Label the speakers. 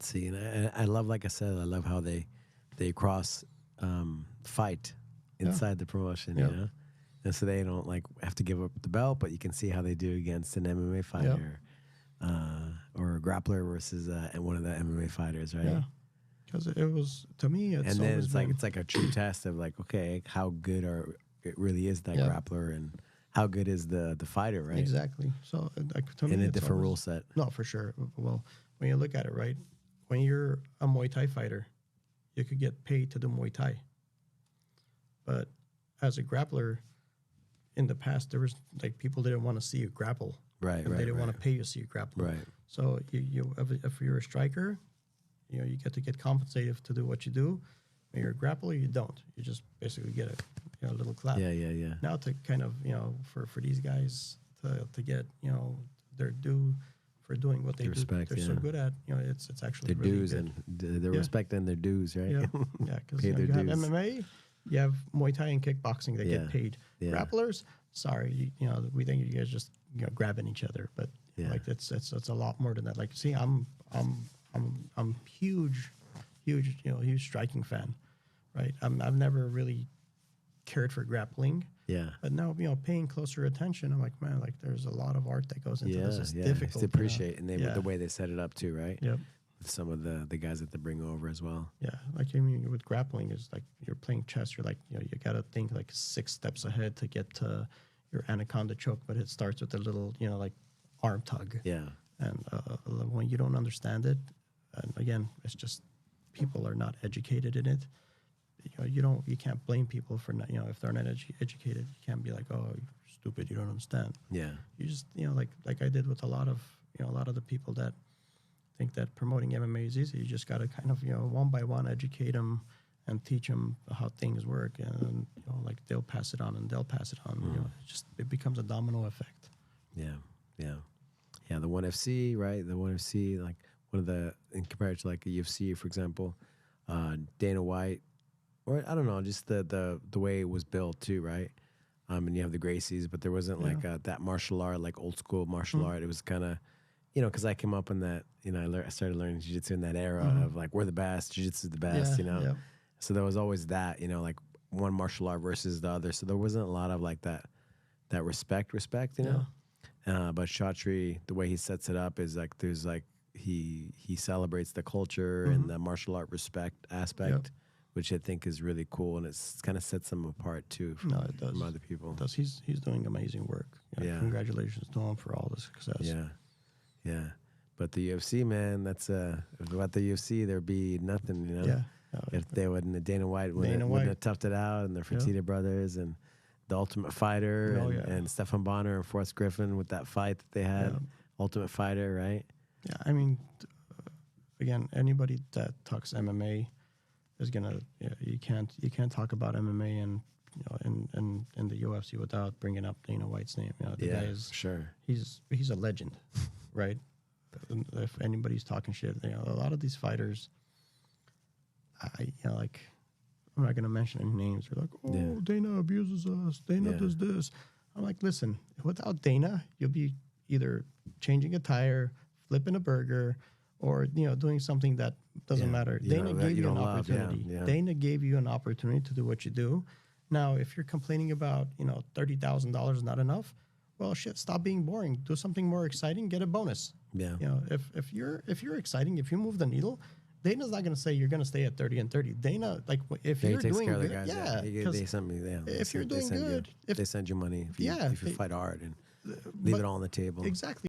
Speaker 1: See, and I love, like I said, I love how they cross fight inside the promotion, you know, and so they don't like have to give up the belt, but you can see how they do against an MMA fighter or a grappler versus one of the MMA fighters, right?
Speaker 2: Yeah, because it was, to me, it's,
Speaker 1: and then
Speaker 2: always been,
Speaker 1: it's like a true test of like, okay, how good it really is that grappler, and how good is the fighter, right?
Speaker 2: Exactly. So like, to me,
Speaker 1: in a
Speaker 2: it's
Speaker 1: different
Speaker 2: always,
Speaker 1: rule set.
Speaker 2: No, for sure. Well, when you look at it, right, when you're a Muay Thai fighter, you could get paid to do Muay Thai. But as a grappler, in the past, there was like people didn't want to see you grapple.
Speaker 1: Right,
Speaker 2: They didn't want to pay you to see you grapple.
Speaker 1: Right.
Speaker 2: So if you're a striker, you know, you get compensated to do what you do. When you're a grappler, you don't. You just basically get a little clap.
Speaker 1: Yeah.
Speaker 2: Now to kind of, you know, for these guys to get, you know, their due for doing what they do, they're so good at, you know, it's actually
Speaker 1: their
Speaker 2: really
Speaker 1: dues
Speaker 2: good.
Speaker 1: and they're respecting their dues, right?
Speaker 2: Yeah, because you have MMA, you have Muay Thai and kickboxing that get paid. Grapplers, sorry, you know, we think you guys just, you know, grabbing each other, but like it's a lot more than that. Like, see, I'm huge, you know, huge striking fan, right? I've never really cared for grappling.
Speaker 1: Yeah.
Speaker 2: But now, you know, paying closer attention, I'm like, man, like there's a lot of art that goes into this. It's difficult.
Speaker 1: To appreciate,
Speaker 2: you know?
Speaker 1: and the way they set it up too, right?
Speaker 2: Yep.
Speaker 1: With some of the guys that they bring over as well.
Speaker 2: Yeah, like I mean, with grappling, is like you're playing chess. You're like, you know, you gotta think like 6 steps ahead to get to your anaconda choke, but it starts with a little, you know, like arm tug.
Speaker 1: Yeah.
Speaker 2: And when you don't understand it, and again, it's just people are not educated in it. You know, you can't blame people for not, you know, if they're not educated. You can't be like, oh, you're stupid, you don't understand.
Speaker 1: Yeah.
Speaker 2: You just, you know, like I did with a lot of the people that think that promoting MMA is easy. You just got to kind of, you know, one by one educate them and teach them how things work, and you know, like they'll pass it on and they'll pass it on. You know, it becomes a domino effect.
Speaker 1: Yeah. The ONE FC, right? The ONE FC, like one of the, in compared to like a UFC, for example, Dana White, or I don't know, just the way it was built too, right? And you have the Gracies, but there wasn't like that martial art, like old school martial art. It was kind of, you know, because I came up in that, you know, I started learning jiu-jitsu in that era of like, we're the best, jiu-jitsu is the best, you know? Yeah. So there was always that, you know, like one martial art versus the other. So there wasn't a lot of like that respect, you know? But Chatri, the way he sets it up is like, there's like, he celebrates the culture and the martial art respect aspect, which I think is really cool, and it's kind of sets him apart too from other people.
Speaker 2: It does. He's doing amazing work. Congratulations to him for all the success.
Speaker 1: Yeah. But the UFC, man, that's without the UFC, there'd be nothing, you know.
Speaker 2: Yeah.
Speaker 1: If they wouldn't, Dana White wouldn't have toughed it out, and the Fertitta brothers and the Ultimate Fighter and Stefan Bonner and Forrest Griffin with that fight that they had, Ultimate Fighter, right?
Speaker 2: Yeah, I mean, again, anybody that talks MMA is gonna. You can't talk about MMA and, you know, in the UFC without bringing up Dana White's name. You know, the guy is he's a legend, right? If anybody's talking shit, you know, a lot of these fighters, you know, like, I'm not gonna mention any names. They're like, Dana abuses us. Dana does this. I'm like, listen, without Dana, you'll be either changing a tire, flipping a burger, or, you know, doing something that doesn't matter. Dana gave you an opportunity. Dana gave you an opportunity to do what you do. Now, if you're complaining about, you know, $30,000 is not enough, well, shit, stop being boring. Do something more exciting. Get a bonus. Yeah. You know, if you're exciting, if you move the needle, Dana's not going to say you're going to stay at 30 and 30. Dana, like, if you're doing good, if you're doing good,
Speaker 1: they send you money if you fight hard and leave it all on the table.
Speaker 2: Exactly.